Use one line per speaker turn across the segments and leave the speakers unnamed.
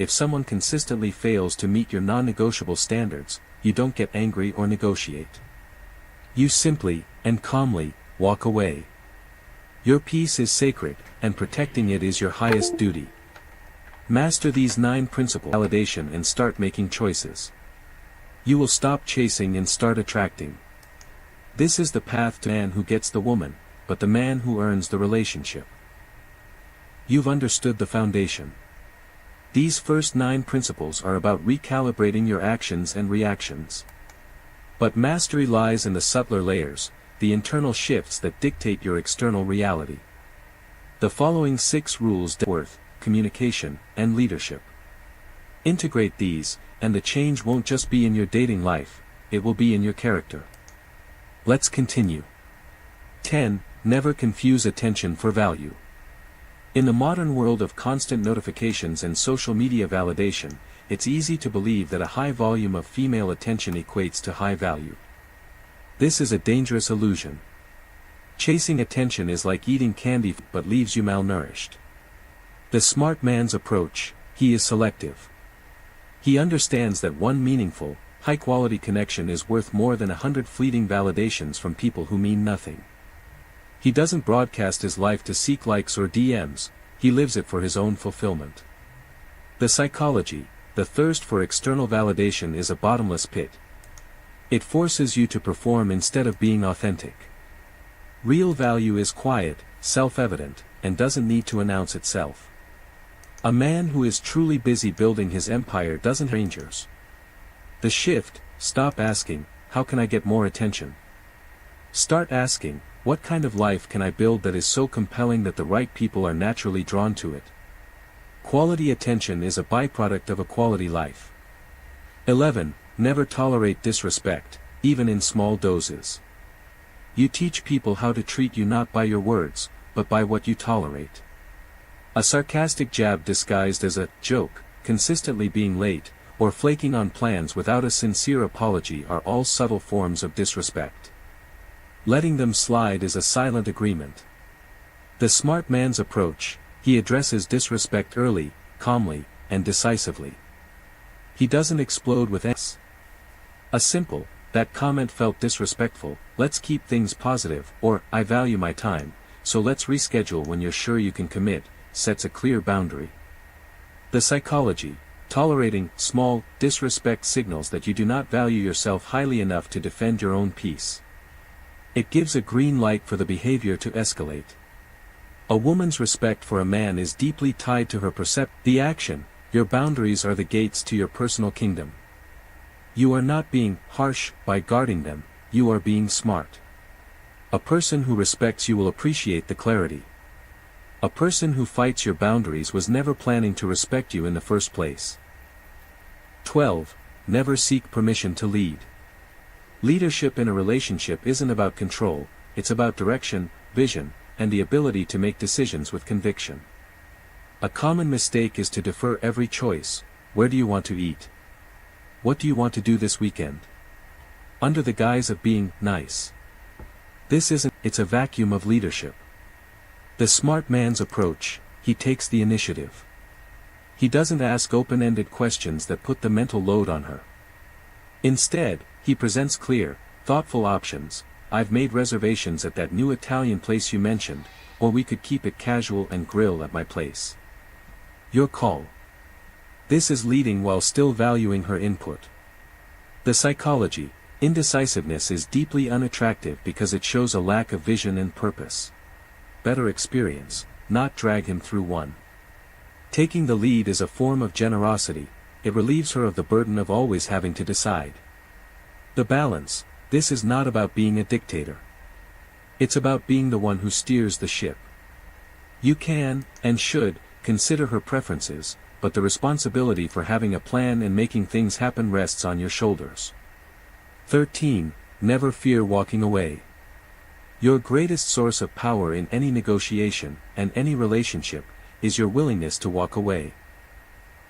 if someone consistently fails to meet your non-negotiable standards, you don't get angry or negotiate. You simply, and calmly, walk away. Your peace is sacred, and protecting it is your highest duty. Master these 9 principles of validation and start making choices. You will stop chasing and start attracting. This is the path to the man who gets the woman, but the man who earns the relationship. You've understood the foundation. These first 9 principles are about recalibrating your actions and reactions. But mastery lies in the subtler layers, the internal shifts that dictate your external reality. The following 6 rules of worth, communication, and leadership. Integrate these, and the change won't just be in your dating life, it will be in your character. Let's continue. 10. Never confuse attention for value. In the modern world of constant notifications and social media validation, it's easy to believe that a high volume of female attention equates to high value. This is a dangerous illusion. Chasing attention is like eating candy but leaves you malnourished. The smart man's approach, he is selective. He understands that one meaningful, high-quality connection is worth more than 100 fleeting validations from people who mean nothing. He doesn't broadcast his life to seek likes or DMs, he lives it for his own fulfillment. The psychology, the thirst for external validation is a bottomless pit. It forces you to perform instead of being authentic. Real value is quiet, self-evident, and doesn't need to announce itself. A man who is truly busy building his empire doesn't have strangers. The shift, stop asking, how can I get more attention? Start asking, what kind of life can I build that is so compelling that the right people are naturally drawn to it? Quality attention is a byproduct of a quality life. 11. Never tolerate disrespect, even in small doses. You teach people how to treat you not by your words, but by what you tolerate. A sarcastic jab disguised as a joke, consistently being late, or flaking on plans without a sincere apology are all subtle forms of disrespect. Letting them slide is a silent agreement. The smart man's approach, he addresses disrespect early, calmly, and decisively. He doesn't explode with a simple, that comment felt disrespectful, let's keep things positive, or, I value my time, so let's reschedule when you're sure you can commit, sets a clear boundary. The psychology, tolerating small disrespect signals that you do not value yourself highly enough to defend your own peace. It gives a green light for the behavior to escalate. A woman's respect for a man is deeply tied to her the action. Your boundaries are the gates to your personal kingdom. You are not being harsh by guarding them, you are being smart. A person who respects you will appreciate the clarity. A person who fights your boundaries was never planning to respect you in the first place. 12. Never seek permission to lead. Leadership in a relationship isn't about control, it's about direction, vision, and the ability to make decisions with conviction. A common mistake is to defer every choice. Where do you want to eat? What do you want to do this weekend? Under the guise of being nice. It's a vacuum of leadership. The smart man's approach, he takes the initiative. He doesn't ask open-ended questions that put the mental load on her. Instead, he presents clear, thoughtful options. I've made reservations at that new Italian place you mentioned, or we could keep it casual and grill at my place. Your call. This is leading while still valuing her input. The psychology, indecisiveness is deeply unattractive because it shows a lack of vision and purpose. Better experience, not drag him through one. Taking the lead is a form of generosity, it relieves her of the burden of always having to decide. The balance, this is not about being a dictator. It's about being the one who steers the ship. You can, and should, consider her preferences, but the responsibility for having a plan and making things happen rests on your shoulders. 13. Never fear walking away. Your greatest source of power in any negotiation, and any relationship, is your willingness to walk away.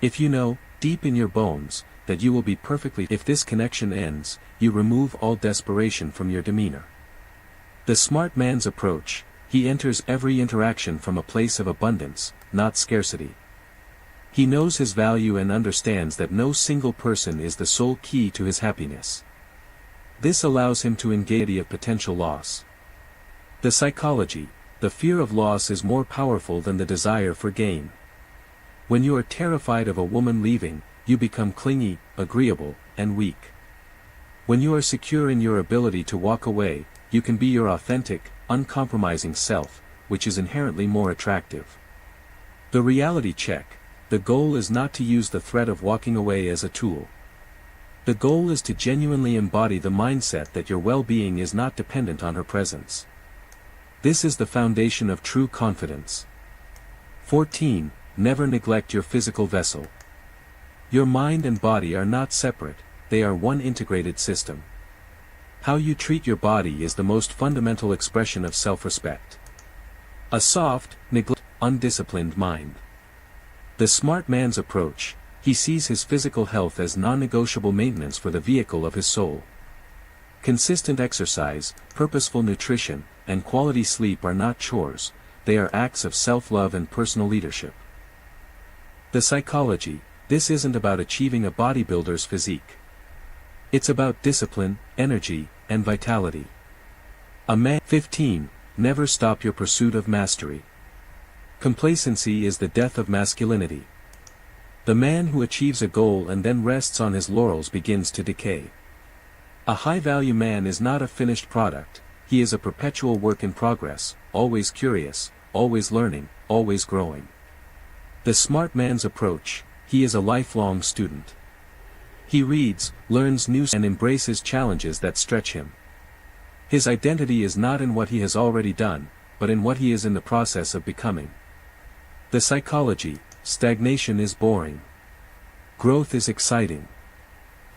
If you know, deep in your bones, that you will be perfectly if this connection ends, you remove all desperation from your demeanor. The smart man's approach, he enters every interaction from a place of abundance, not scarcity. He knows his value and understands that no single person is the sole key to his happiness. This allows him to engage in potential loss. The psychology, the fear of loss is more powerful than the desire for gain. When you are terrified of a woman leaving, you become clingy, agreeable, and weak. When you are secure in your ability to walk away, you can be your authentic, uncompromising self, which is inherently more attractive. The reality check: the goal is not to use the threat of walking away as a tool. The goal is to genuinely embody the mindset that your well-being is not dependent on her presence. This is the foundation of true confidence. 14. Never neglect your physical vessel. Your mind and body are not separate, they are one integrated system. How you treat your body is the most fundamental expression of self-respect. A soft, undisciplined mind. The smart man's approach: he sees his physical health as non-negotiable maintenance for the vehicle of his soul. Consistent exercise, purposeful nutrition, and quality sleep are not chores, they are acts of self-love and personal leadership. The psychology: this isn't about achieving a bodybuilder's physique. It's about discipline, energy, and vitality. 15. Never stop your pursuit of mastery. Complacency is the death of masculinity. The man who achieves a goal and then rests on his laurels begins to decay. A high-value man is not a finished product, he is a perpetual work in progress, always curious, always learning, always growing. The smart man's approach: he is a lifelong student. He reads, learns new and embraces challenges that stretch him. His identity is not in what he has already done, but in what he is in the process of becoming. The psychology: stagnation is boring. Growth is exciting.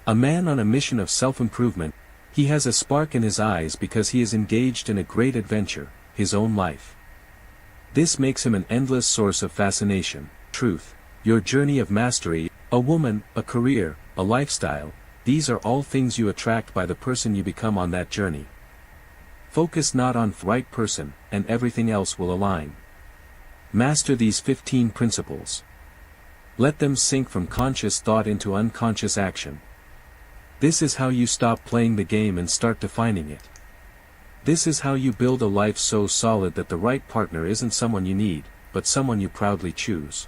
A man on a mission of self-improvement, he has a spark in his eyes because he is engaged in a great adventure, his own life. This makes him an endless source of fascination. Truth: your journey of mastery, a woman, a career, a lifestyle, these are all things you attract by the person you become on that journey. Focus not on the right person, and everything else will align. Master these 15 principles. Let them sink from conscious thought into unconscious action. This is how you stop playing the game and start defining it. This is how you build a life so solid that the right partner isn't someone you need, but someone you proudly choose.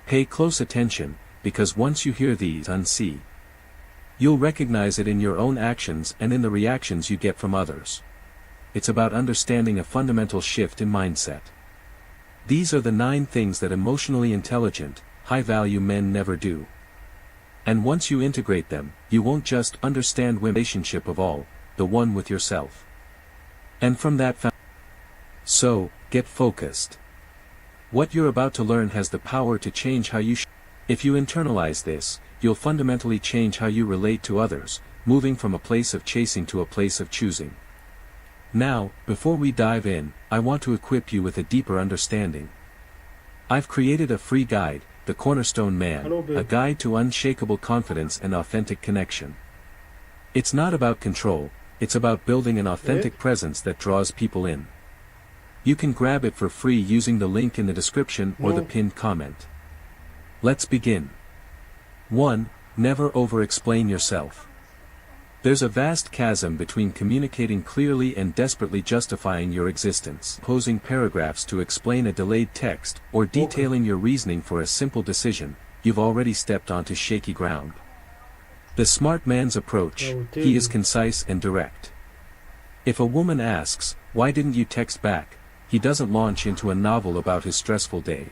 Pay close attention, because once you hear these unsee, you'll recognize it in your own actions and in the reactions you get from others. It's about understanding a fundamental shift in mindset. These are the 9 things that emotionally intelligent, high-value men never do. And once you integrate them, you won't just understand the relationship of all, the one with yourself. And from that so, get focused. What you're about to learn has the power to change how you If you internalize this, you'll fundamentally change how you relate to others, moving from a place of chasing to a place of choosing. Now, before we dive in, I want to equip you with a deeper understanding. I've created a free guide, The Cornerstone Man, a guide to unshakable confidence and authentic connection. It's not about control, it's about building an authentic presence that draws people in. You can grab it for free using the link in the description or the pinned comment. Let's begin. 1. Never over-explain yourself. There's a vast chasm between communicating clearly and desperately justifying your existence, posing paragraphs to explain a delayed text, or detailing your reasoning for a simple decision. You've already stepped onto shaky ground. The smart man's approach: he is concise and direct. If a woman asks, "Why didn't you text back?" he doesn't launch into a novel about his stressful day.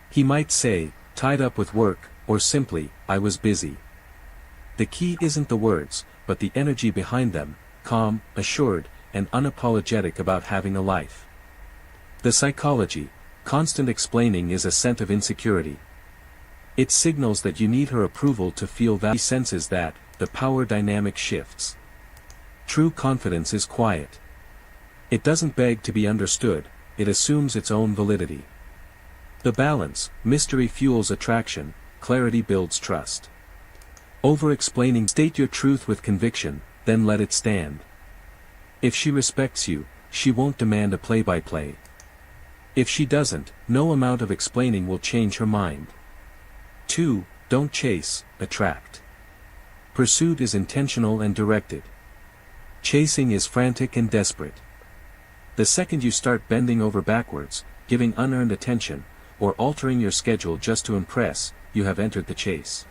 He might say, "Tied up with work," or simply, "I was busy." The key isn't the words, but the energy behind them: calm, assured, and unapologetic about having a life. The psychology: constant explaining is a scent of insecurity. It signals that you need her approval to feel valued. He senses that, the power dynamic shifts. True confidence is quiet. It doesn't beg to be understood, it assumes its own validity. The balance: mystery fuels attraction, clarity builds trust. Over-explaining: state your truth with conviction, then let it stand. If she respects you, she won't demand a play-by-play. If she doesn't, no amount of explaining will change her mind. 2. Don't chase, attract. Pursuit is intentional and directed. Chasing is frantic and desperate. The second you start bending over backwards, giving unearned attention, or altering your schedule just to impress, you have entered the chase.